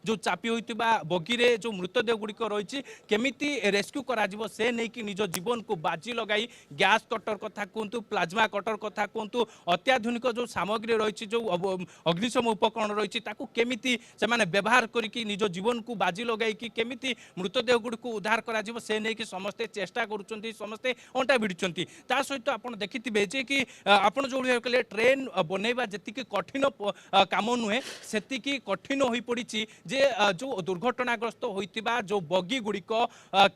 जो चापी होइतिबा बगी रे जो मृतदेह गुड़िक रही केमिति रेस्क्यू करा जिवो से नहीं कि निज जीवन को बाजी लगाई गैस कटर कथा कहतु प्लाज्मा कटर कथा कहतु अत्याधुनिक जो सामग्री रही जो अग्निशम उपकरण रही केमिति से व्यवहार करके निज जीवन को बाजी लगाई केमिति मृतदेह गुड़ी को उद्धार करा जिवो से नहीं कि समस्ते चेष्टा करुछंती समस्ते अंटा भिड़ुछंती ता सहित आपण देखिथिबे जे कि आपण जो कहले ट्रेन बनैबा जतिक कठिन काम नुहे सेतिकी कठिन होई पड़िछि जे जो दुर्घटनाग्रस्त होइतिबा जो बगी गुड़िक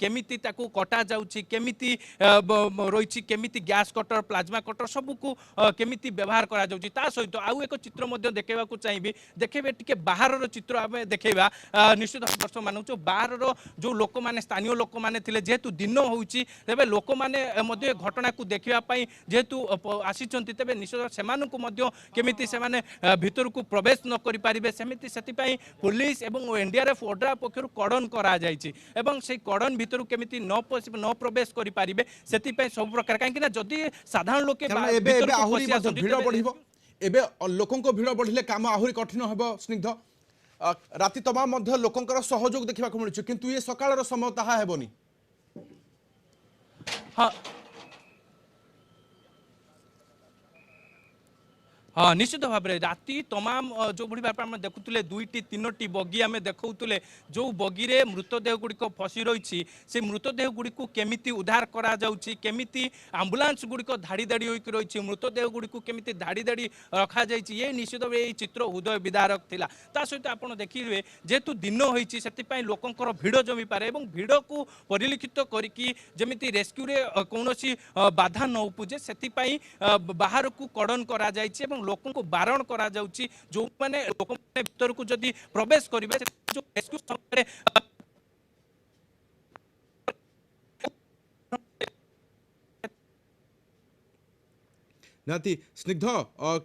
केमिति ताकू कटा जाउछि केमिति रही केमिति गैस कटर प्लाज्मा कटर सबको केमिति व्यवहार करा जाउछि ता सहित आउ एक चित्र मध्ये देखेबाकू चाहिबी देखेबे टिके बाहरर चित्र आमे देखेबा निश्चित दर्शक मानु बाहर जो लोक माने स्थानीय लोक माने थिले जेहेतु दिन होउछि तेबे लोक माने मध्ये घटना को देखिबा पई जेहेतु आसीचंती तेबे निश्चित सेमानकु मध्ये केमिति सेमाने भितर को प्रवेश न करि पारिबे सेमिति सेति पई पुलिस एवं एनडीआरएफ ओड्रा पक्षरु कड़न करा जायछि एवं से कड़न भितर केमिति न प्रवेश करि पारिबे सेति पई सब प्रकार काहे कि जदी साधारण लोके एबे आहुरी भिड़ बढ़िबो एबे लोकंको भिड़ बढ़िले काम आहुरी कठिन हेबो स्निग्ध राति तमाम मध्य लोकंकर सहयोग देखा मिलुछि किंतु ये सकाळर समय ताहा हेबोनी हाँ हाँ निश्चित भाव में राति तमाम जो भाई भाव में देखुले दुईटी तीनोटी बगी आम देखुले जो बगी रे मृतदेह गुड़िक फसी रही से मृतदेह गुड़ी को केमिति उद्धार करा जाउछि केमिति आंबुलांस गुड़िक धाड़ी धाड़ी होइक रही मृतदेह गुड़ी को केमिति धाड़ी धाड़ी रखा जाइछि ये निश्चित भाव ये चित्र हृदय विदारक थिला ता सहित आपण देखिबे जेतु दिन होइछि सेति पई लोकंकर भिड़ जमी पारे एवं भिड़ को परिलिखित करिकि जेमिति रेस्क्यू रे कोनोसी बाधा न उपजे सेति पई बाहर को कड़न करा जाइछि एवं लोक को बारण करा जाउछि जो माने लोक माने भीतर को जदी प्रवेश करिवे जो रेस्क्यू समय नाती स्निग्ध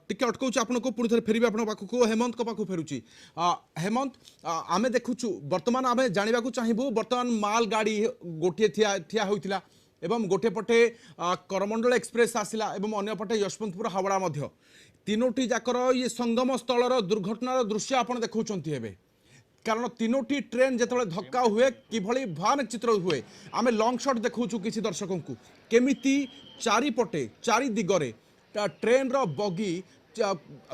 टिके अटकाउछु आपनको पुणी थे फेरबे आपन पाखु हेमंत को पाखु फेरुची हेमंत आमे देखुछु वर्तमान आमे जानिबा को चाहिबू वर्तमान माल गाड़ी गोटे थिया होइतिला एवं गोटे पटे करमंडल एक्सप्रेस आसिला एवं अन्य पटे यशवंतपुर हावड़ा मध्य तीनोटी जाकर ये संगम स्थलर दुर्घटनार दृश्य आपन देखौचंती हेबे कारण तीनोटी ट्रेन जेतबे धक्का हुए किभली भयानक चित्र हुए आमे लॉन्ग शॉट देखौछु किसी दर्शकों को केमिति चारि पटे चारि दिगरे ट्रेन रो बगी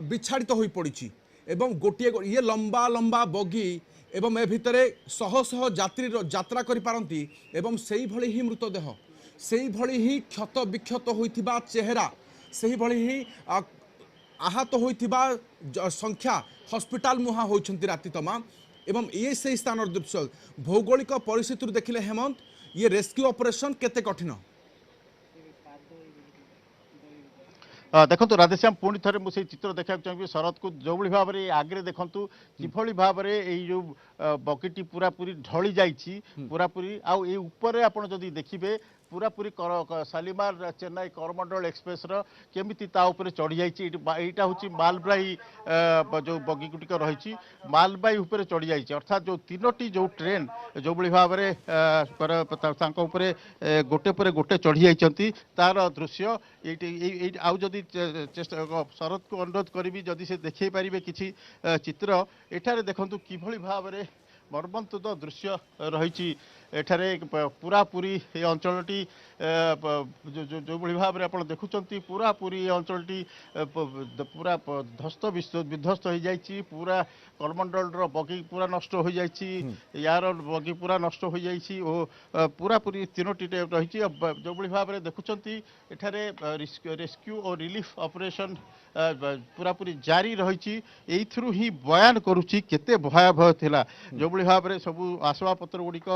बिछाड़ित हो पड़ी एवं गोटे ये लंबा लंबा बगी एवं ए भितरे शह शह यात्री यात्रा करि पारंती एवं सेही भली ही मृतदेह सेही भली ही क्षत विक्षत होइथिबा चेहरा सेही भली ही आहत होइथिबा संख्या हॉस्पिटल मुहा होइछंती राति तमाम एवं ये से स्थान दृश्य भौगोलिक परिस्थिति देखिले हेमंत ये रेस्क्यू ऑपरेशन केते कठिन देखो राधेश्याम पुणी थे मुझे चित्र देखा चाहिए शरद को जो भाव में आगे देखूँ किभली भाव में ये बकीटी पूरा पूरी ढली जाइए पूरा पूरी आपर आप देखिए पूरा पूरी शालीमार चेन्नई करमंडल एक्सप्रेस केमिति चढ़ी जाइए हूँ मालबाही जो बगी गुटिक रही मालबाही उपर चढ़ी जाइए अर्थात जो तीनोटी जो ट्रेन जो भाव में गोटे पर गोटे चढ़ी जाइए तार दृश्य ये आदि शरद को अनुरोध करी जदि से देखे पारे कि चित्र एठारे देखु किभली भाव में मर्मन्तुद दृश्य रही एठारे पूरा पूरी ये अंचलटी जो भाव में आप देखुंत पूरा पूरी अंचलटी पूरा ध्वस्त विध्वस्त हो जाइए पूरा करमंडल बगी पूरा नष्ट हो जाइए यार बगी पूरा नष्ट हो जाइए और पूरा पूरी तीनोटी रही जो भाव में देखुंत एठारे रेस्क्यू और रिलीफ ऑपरेशन पूरा पूरी जारी रही ही बयान करुच्ची केते भयावह थिला जो भाव में सबू आसवा पत्र गुड़िक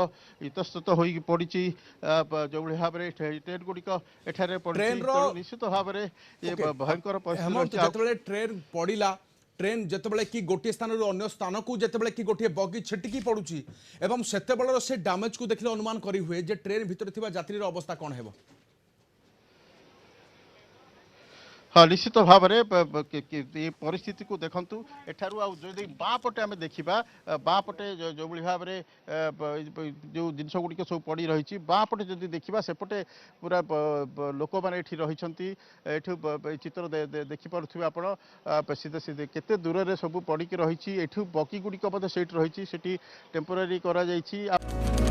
इतस्तत हो पड़ी जो भाव में ट्रेन गुड़िक एठारे निश्चित भाव में ये भयंकर परिस्थिति ट्रेन पड़ा ट्रेन जितेबाला कि गोटे स्थान अन्य स्थान को जितेबाला कि गोटे बगी छिटिकी पड़ुची एवं सेतेबेलर से डैमेज को देखले अनुमान करी हुए जे ट्रेन भितर थिबा यात्री अवस्था कौन हेबो। हाँ निश्चित भाव में परिस्थिति को देखु एठारू आदि बाँ पटे आम देखा बाँ पटे जो भाव में जो जिनस गुड़िक सब पड़ी रही बाँ पटे जब देखा सेपटे पूरा लोक मैंने रही चित्र देखिपे आप सीधे सीधे केते दूर से सब पड़ी रही बगी गुड़िक से रही टेम्पोरारी करा